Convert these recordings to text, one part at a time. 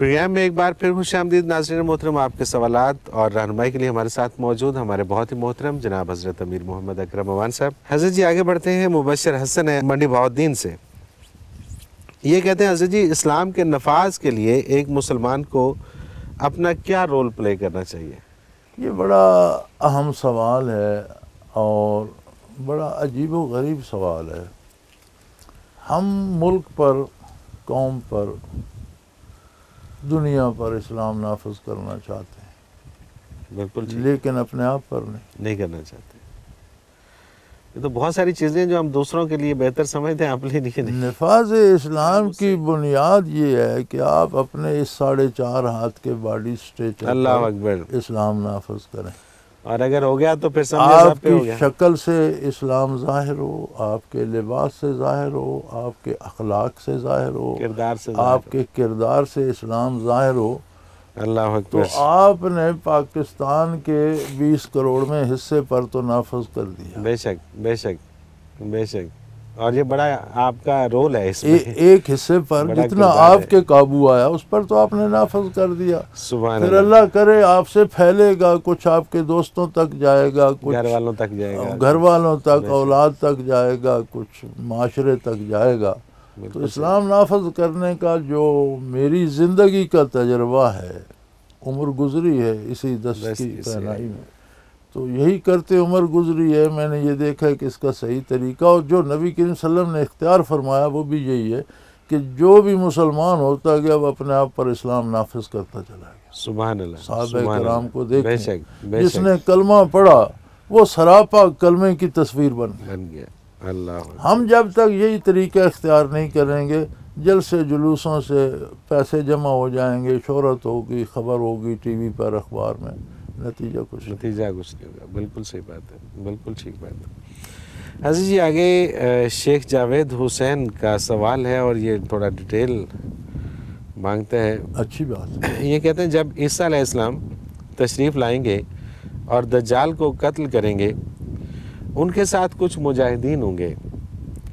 Programme میں ایک بار پھر خوش آمدید ناظرین محترم. آپ کے سوالات اور رہنمائی کے لیے ہمارے ساتھ موجود ہمارے بہت ہی محترم جناب حضرت امیر محمد اکرم اوان صاحب. حضرت جی آگے بڑھتے ہیں. مبشر حسن ہے منڈی بہاؤالدین سے. یہ کہتے ہیں حضرت جی اسلام کے نفاذ کے لیے ایک مسلمان کو اپنا کیا رول پلے کرنا چاہیے؟ یہ بڑا اہم سوال ہے اور بڑا عجیب و غریب سوال ہے. ہم ملک پر، قوم پر، دنیا پر اسلام نافذ کرنا چاہتے ہیں، بالکل لیکن اپنے آپ پر نہیں کرنا چاہتے. یہ تو بہت ساری چیزیں جو ہم دوسروں کے لیے بہتر سمجھتے ہیں اپنے لیے نہیں. نفاذ اسلام کی بنیاد یہ ہے کہ آپ اپنے اس 4.5 ہاتھ کے باڈی اسٹریچر اللہ پر اکبر. اسلام نافذ کریں. اور اگر ہو گیا تو پھر سمجھے آپ سب پہ ہو کی گیا. شکل سے اسلام ظاہر ہو، آپ کے لباس سے ظاہر ہو، آپ کے اخلاق سے ظاہر ہو، کردار سے ظاہر آپ کے کردار سے اسلام ظاہر ہو. اللہ تو اکبر. آپ نے پاکستان کے 20 کروڑ میں حصے پر تو نافذ کر دیا. بے شک بے شک بے شک. اور یہ بڑا آپ کا رول ہے اس میں. ایک حصے پر بڑا جتنا کردار آپ ہے. کے قابو آیا اس پر تو آپ نے نافذ کر دیا. سبحان پھر اللہ. اللہ کرے آپ سے پھیلے گا، کچھ آپ کے دوستوں تک جائے گا، کچھ گھر والوں تک جائے گا، گھر والوں تک، بے شک. اولاد تک جائے گا، کچھ معاشرے تک جائے گا. تو بالکل اسلام نافذ کرنے کا جو میری زندگی کا تجربہ ہے، عمر گزری ہے اسی دست کی پہنائی میں، تو یہی کرتے عمر گزری ہے. میں نے یہ دیکھا ہے کہ اس کا صحیح طریقہ، اور جو نبی کریم صلی اللہ علیہ وسلم نے اختیار فرمایا وہ بھی یہی ہے کہ جو بھی مسلمان ہوتا گیا وہ اپنے آپ پر اسلام نافذ کرتا چلا گیا. سبحان اللہ. صحابہ کرام کو بے دیکھیں، شک بے جس شک. نے کلمہ پڑھا وہ سراپا کلمے کی تصویر بن گیا. اللہ اکبر. ہم جب تک یہی طریقہ اختیار نہیں کریں گے، جلسے جلوسوں سے پیسے جمع ہو جائیں گے، شہرت ہوگی، خبر ہوگی ٹی وی پر، اخبار میں، نتیجہ کچھ نہیں ہوگا. بالکل صحیح بات ہے، بالکل ٹھیک بات ہے. حضرت جی آگے شیخ جاوید حسین کا سوال ہے اور یہ تھوڑا ڈیٹیل مانگتا ہے. اچھی بات ہے. یہ کہتے ہیں جب عیسیٰ علیہ السلام تشریف لائیں گے اور دجال کو قتل کریں گے، ان کے ساتھ کچھ مجاہدین ہوں گے،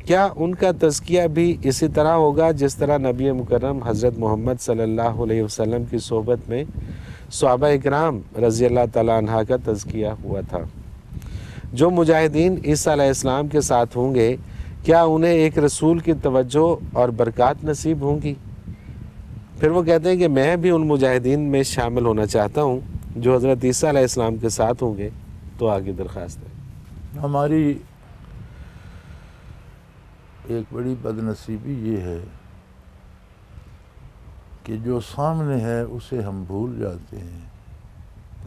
کیا ان کا تزکیہ بھی اسی طرح ہوگا جس طرح نبی مکرم حضرت محمد صلی اللہ علیہ وسلم کی صحبت میں صحابہ اکرام رضی اللہ تعالیٰ عنہ کا تزکیہ ہوا تھا؟ جو مجاہدین عیسیٰ علیہ السلام کے ساتھ ہوں گے، کیا انہیں ایک رسول کی توجہ اور برکات نصیب ہوں گی؟ پھر وہ کہتے ہیں کہ میں بھی ان مجاہدین میں شامل ہونا چاہتا ہوں جو حضرت عیسیٰ علیہ السلام کے ساتھ ہوں گے. تو آگے درخواست ہے. ہماری ایک بڑی بدنصیبی یہ ہے کہ جو سامنے ہے اسے ہم بھول جاتے ہیں.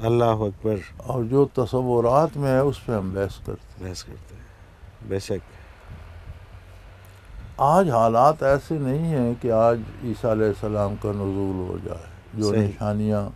اللہ اکبر. اور جو تصورات میں ہے اس پہ ہم بحث کرتے ہیں. بے شک. آج حالات ایسے نہیں ہیں کہ آج عیسیٰ علیہ السلام کا نزول ہو جائے. جو نشانیاں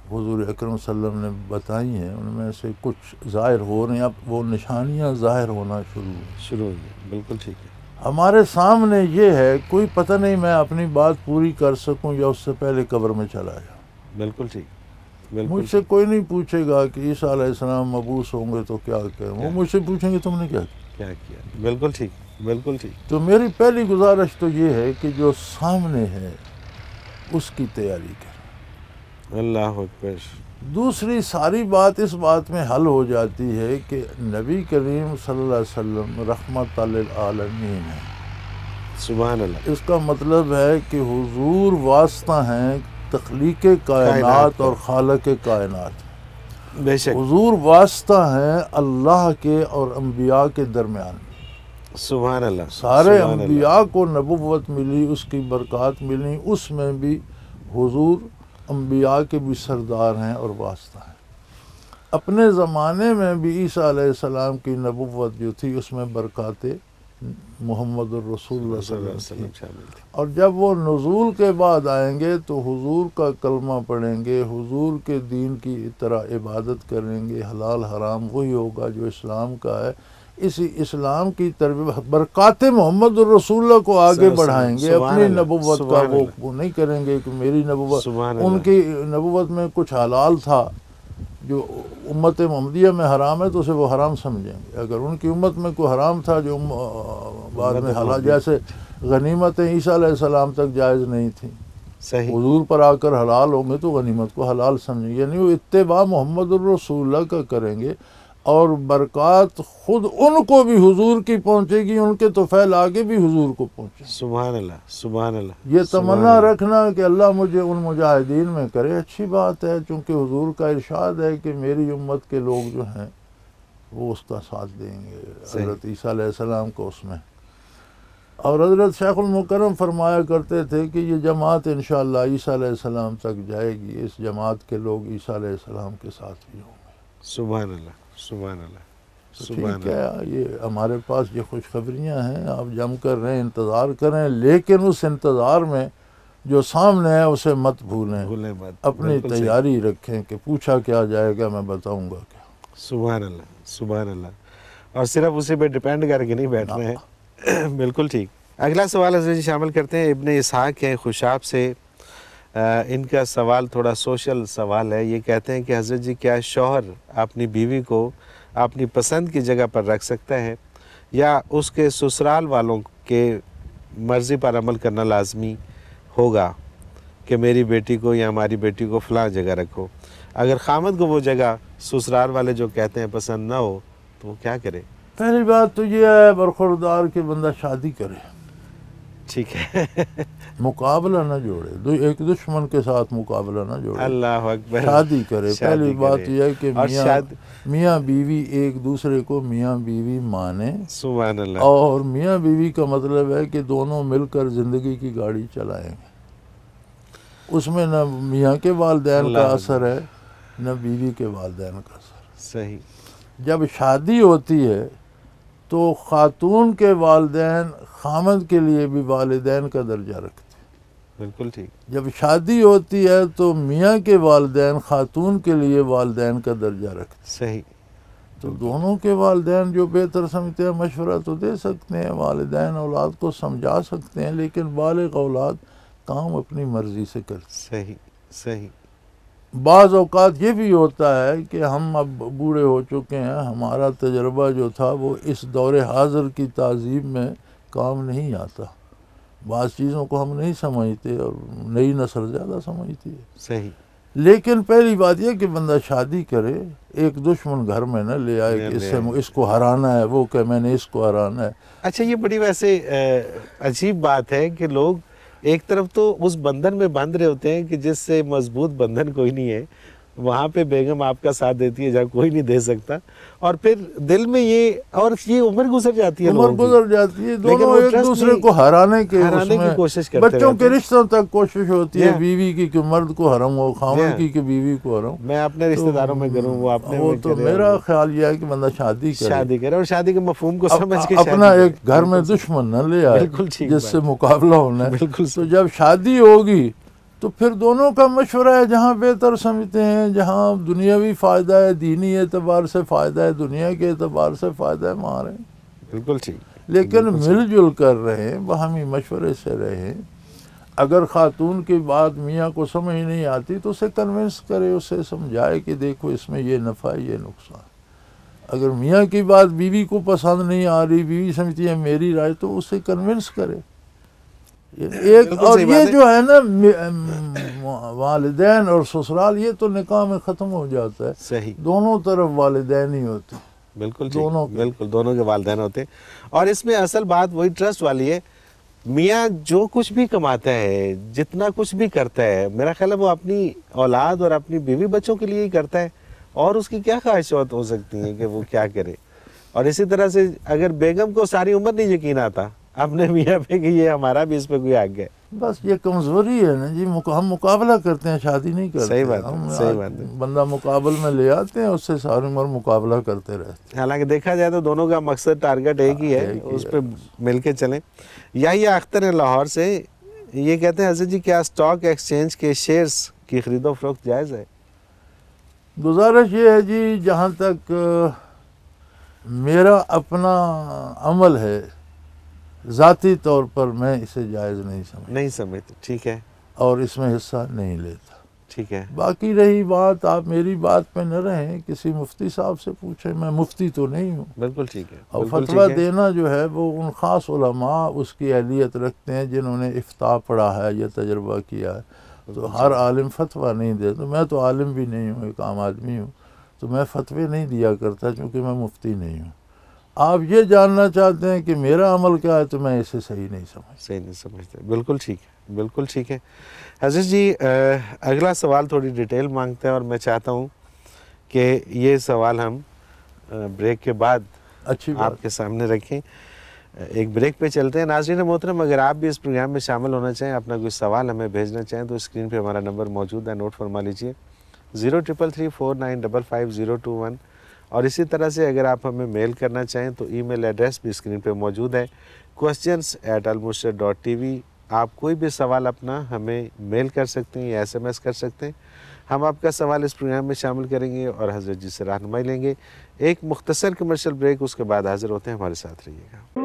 حضور اکرم صلی اللہ علیہ وسلم نے بتائی ہیں ان میں سے کچھ ظاہر ہو رہے ہیں، اب وہ نشانیاں ظاہر ہونا شروع ہوئی. بالکل ٹھیک ہے. ہمارے سامنے یہ ہے، کوئی پتہ نہیں میں اپنی بات پوری کر سکوں یا اس سے پہلے قبر میں چلا جاؤں. بالکل ٹھیک. مجھ سے کوئی نہیں پوچھے گا کہ عیسیٰ علیہ السلام مبعوث ہوں گے تو کیا کریں، وہ مجھ سے پوچھیں گے تم نے کیا کیا. بالکل ٹھیک. بالکل ٹھیک. تو میری پہلی گزارش تو یہ ہے کہ جو سامنے ہے اس کی تیاری کریں. اللہ اکبر. دوسری ساری بات اس بات میں حل ہو جاتی ہے کہ نبی کریم صلی اللہ علیہ وسلم رحمت للعالمین ہے. سبحان اللہ. اس کا مطلب ہے کہ حضور واسطہ ہیں تخلیق کائنات اور خالق کائنات. بے شک. حضور واسطہ ہیں اللہ کے اور انبیاء کے درمیان. سبحان اللہ. سارے انبیاء کو نبوت ملی، اس کی برکات ملی، اس میں بھی حضور انبیاء کے بھی سردار ہیں اور واسطہ ہیں. اپنے زمانے میں بھی عیسیٰ علیہ السلام کی نبوت جو تھی اس میں برکات محمد الرسول اللہ صلی اللہ علیہ وسلم تھی. اور جب وہ نزول کے بعد آئیں گے تو حضور کا کلمہ پڑھیں گے، حضور کے دین کی طرح عبادت کریں گے، حلال حرام وہی ہوگا جو اسلام کا ہے. اسی اسلام کی تربیت برکات محمد الرسول اللہ کو آگے بڑھائیں گے. اپنی نبوت کا وہ نہیں کریں گے کہ میری نبوت، ان کی نبوت میں کچھ حلال تھا جو امت محمدیہ میں حرام ہے تو اسے وہ حرام سمجھیں گے. اگر ان کی امت میں کوئی حرام تھا جو بعد میں حلال، جیسے غنیمتیں عیسیٰ علیہ السلام تک جائز نہیں تھیں، صحیح، حضور پر آ کر حلال ہوں گے تو غنیمت کو حلال سمجھیں گے، یعنی وہ اتباع محمد الرسول اللہ کا کریں گے، اور برکات خود ان کو بھی حضور کی پہنچے گی، ان کے طفیل آگے بھی حضور کو پہنچے گی۔ سبحان اللہ، سبحان اللہ، یہ سبحان تمنا اللہ۔ رکھنا کہ اللہ مجھے ان مجاہدین میں کرے، اچھی بات ہے، چونکہ حضور کا ارشاد ہے کہ میری امت کے لوگ جو ہیں وہ اس کا ساتھ دیں گے، صحیح۔ حضرت عیسیٰ علیہ السلام کو اس میں۔ اور حضرت شیخ المکرم فرمایا کرتے تھے کہ یہ جماعت انشاءاللہ عیسیٰ علیہ السلام تک جائے گی، اس جماعت کے لوگ عیسیٰ علیہ السلام کے ساتھ بھی ہوں گے۔ سبحان اللہ، سبحان اللہ، تو سبحان ٹھیک اللہ۔ ہے، یہ ہمارے پاس یہ خوشخبریاں ہیں، آپ جم کر رہیں، انتظار کریں، لیکن اس انتظار میں جو سامنے ہے اسے مت بھولیں، بھولیں مت، اپنی بالکل صحیح۔ تیاری رکھیں کہ پوچھا کیا جائے گا میں بتاؤں گا کیا۔ سبحان اللہ، سبحان اللہ، اور صرف اسی پہ ڈیپینڈ کر کے نہیں بیٹھنا ہے۔ بالکل ٹھیک۔ اگلا سوال حضرت جی شامل کرتے ہیں، ابن اسحاق ہیں خوشاب سے، ان کا سوال تھوڑا سوشل سوال ہے۔ یہ کہتے ہیں کہ حضرت جی کیا شوہر اپنی بیوی کو اپنی پسند کی جگہ پر رکھ سکتا ہے، یا اس کے سسرال والوں کے مرضی پر عمل کرنا لازمی ہوگا کہ میری بیٹی کو یا ہماری بیٹی کو فلاں جگہ رکھو؟ اگر خامد کو وہ جگہ سسرال والے جو کہتے ہیں پسند نہ ہو تو وہ کیا کرے؟ پہلی بات تو یہ ہے برخوردار کہ بندہ شادی کرے، ٹھیک ہے۔ مقابلہ نہ جوڑے، ایک دشمن کے ساتھ مقابلہ نہ جوڑے، اللہ اکبر، شادی کرے۔ شادی پہلی بات کرے۔ یہ ہے کہ اور میاں بیوی ایک دوسرے کو میاں بیوی مانے، سبحان اللہ، اور میاں بیوی کا مطلب ہے کہ دونوں مل کر زندگی کی گاڑی چلائیں گے، اس میں نہ میاں کے والدین کا اثر ہے نہ بیوی کے والدین کا اثر۔ صحیح۔ جب شادی ہوتی ہے تو خاتون کے والدین خامد کے لیے بھی والدین کا درجہ رکھتے ہیں، بالکل ٹھیک۔ جب شادی ہوتی ہے تو میاں کے والدین خاتون کے لیے والدین کا درجہ رکھتے ہیں، صحیح۔ تو دونوں کے والدین جو بہتر سمجھتے ہیں مشورہ تو دے سکتے ہیں، والدین اولاد کو سمجھا سکتے ہیں، لیکن بالغ اولاد کام اپنی مرضی سے کرتے ہیں۔ صحیح، صحیح۔ بعض اوقات یہ بھی ہوتا ہے کہ ہم اب بوڑھے ہو چکے ہیں، ہمارا تجربہ جو تھا وہ اس دور حاضر کی تہذیب میں کام نہیں آتا، بعض چیزوں کو ہم نہیں سمجھتے اور نئی نسل زیادہ سمجھتی ہے۔ صحیح۔ لیکن پہلی بات یہ کہ بندہ شادی کرے، ایک دشمن گھر میں نہ لے آئے کہ اس کو ہرانا ہے، وہ کہ میں نے اس کو ہرانا ہے۔ اچھا، یہ بڑی ویسے عجیب بات ہے کہ لوگ ایک طرف تو اس بندھن میں بندھ رہے ہوتے ہیں کہ جس سے مضبوط بندھن کوئی نہیں ہے، وہاں پہ بیگم آپ کا ساتھ دیتی ہے جہاں کوئی نہیں دے سکتا، اور پھر دل میں یہ عمر گزر جاتی ہے، عمر گزر جاتی ہے، دونوں ایک دوسرے کو ہرانے کی کوشش کرتے ہیں، بچوں کے رشتوں تک کوشش ہوتی ہے، بیوی کی کہ مرد کو حرم ہو، خاوند کی کہ بیوی کو حرم۔ میں اپنے رشتہ داروں میں کروں، وہ اپنے میں تو میرا خیال یہ ہے کہ بندہ شادی کرے اور شادی کے مفہوم کو سمجھ کے اپنا ایک گھر میں دشمن نہ لے آئے جس سے مقابلہ ہونا ہے۔ تو جب شادی ہوگی تو پھر دونوں کا مشورہ ہے، جہاں بہتر سمجھتے ہیں، جہاں دنیاوی فائدہ ہے، دینی اعتبار سے فائدہ ہے، دنیا کے اعتبار سے فائدہ ہے، وہاں رہیں۔ بالکل ٹھیک۔ لیکن مل جل کر رہیں، باہمی مشورے سے رہیں۔ اگر خاتون کی بات میاں کو سمجھ نہیں آتی تو اسے کنونس کرے، اسے سمجھائے کہ دیکھو اس میں یہ نفع ہے، یہ نقصان۔ اگر میاں کی بات بیوی کو پسند نہیں آ رہی، بیوی سمجھتی ہے میری رائے، تو اسے کنونس کرے۔ اور یہ جو ہے نا والدین اور سسرال، یہ تو نکاح میں ختم ہو جاتا ہے، صحیح، دونوں طرف والدین ہی ہوتے ہیں، بالکل دونوں کے والدین ہوتے ہیں۔ اور اس میں اصل بات وہی ٹرسٹ والی ہے، میاں جو کچھ بھی کماتا ہے، جتنا کچھ بھی کرتا ہے، میرا خیال ہے وہ اپنی اولاد اور اپنی بیوی بچوں کے لیے ہی کرتا ہے، اور اس کی کیا خواہشات ہو سکتی ہیں کہ وہ کیا کرے۔ اور اسی طرح سے اگر بیگم کو ساری عمر نہیں یقین آتا اپنے میاں پہ کہ یہ ہمارا بھی اس پہ کوئی حق ہے، بس یہ کمزوری ہے نا جی، ہم مقابلہ کرتے ہیں، شادی نہیں کرتے۔ صحیح بات ہے، صحیح بات ہے۔ بندہ مقابل میں لے آتے ہیں، اس سے ساری عمر مقابلہ کرتے رہتے ہیں۔ حالانکہ دیکھا جائے تو دونوں کا مقصد ٹارگٹ ایک ہی ہے، اس پہ مل کے چلیں۔ یا اختر ہیں لاہور سے، یہ کہتے ہیں حضرت جی کیا اسٹاک ایکسچینج کے شیئرز کی خرید و فروخت جائز ہے؟ گزارش یہ ہے جی، جہاں تک میرا اپنا عمل ہے، ذاتی طور پر میں اسے جائز نہیں سمجھتا، نہیں سمجھتے، ٹھیک ہے، اور اس میں حصہ نہیں لیتا۔ ٹھیک ہے، باقی رہی بات، آپ میری بات پہ نہ رہیں، کسی مفتی صاحب سے پوچھیں، میں مفتی تو نہیں ہوں، بالکل ٹھیک ہے، اور بالکل فتویٰ ٹھیک ہے، دینا جو ہے وہ ان خاص علماء اس کی اہلیت رکھتے ہیں جنہوں نے افتاء پڑھا ہے یا تجربہ کیا ہے، تو ہر عالم فتویٰ نہیں دے، تو میں تو عالم بھی نہیں ہوں، ایک عام آدمی ہوں، تو میں فتوے نہیں دیا کرتا چونکہ میں مفتی نہیں ہوں۔ آپ یہ جاننا چاہتے ہیں کہ میرا عمل کیا ہے تو میں اسے صحیح نہیں سمجھتا۔ صحیح نہیں سمجھتے، بالکل ٹھیک ہے، بالکل ٹھیک ہے۔ حضرت جی اگلا سوال تھوڑی ڈیٹیل مانگتے ہیں، اور میں چاہتا ہوں کہ یہ سوال ہم بریک کے بعد اچھی بات، آپ کے سامنے رکھیں۔ ایک بریک پہ چلتے ہیں۔ ناظرین محترم، اگر آپ بھی اس پروگرام میں شامل ہونا چاہیں، اپنا کوئی سوال ہمیں بھیجنا چاہیں تو اسکرین پہ ہمارا نمبر موجود ہے، نوٹ فرما لیجئے 0333495521، اور اسی طرح سے اگر آپ ہمیں میل کرنا چاہیں تو ای میل ایڈریس بھی اسکرین پہ موجود ہے، questions@almurshid.tv۔ آپ کوئی بھی سوال اپنا ہمیں میل کر سکتے ہیں یا SMS کر سکتے ہیں، ہم آپ کا سوال اس پروگرام میں شامل کریں گے اور حضرت جی سے رہنمائی لیں گے۔ ایک مختصر کمرشل بریک، اس کے بعد حاضر ہوتے ہیں، ہمارے ساتھ رہیے گا۔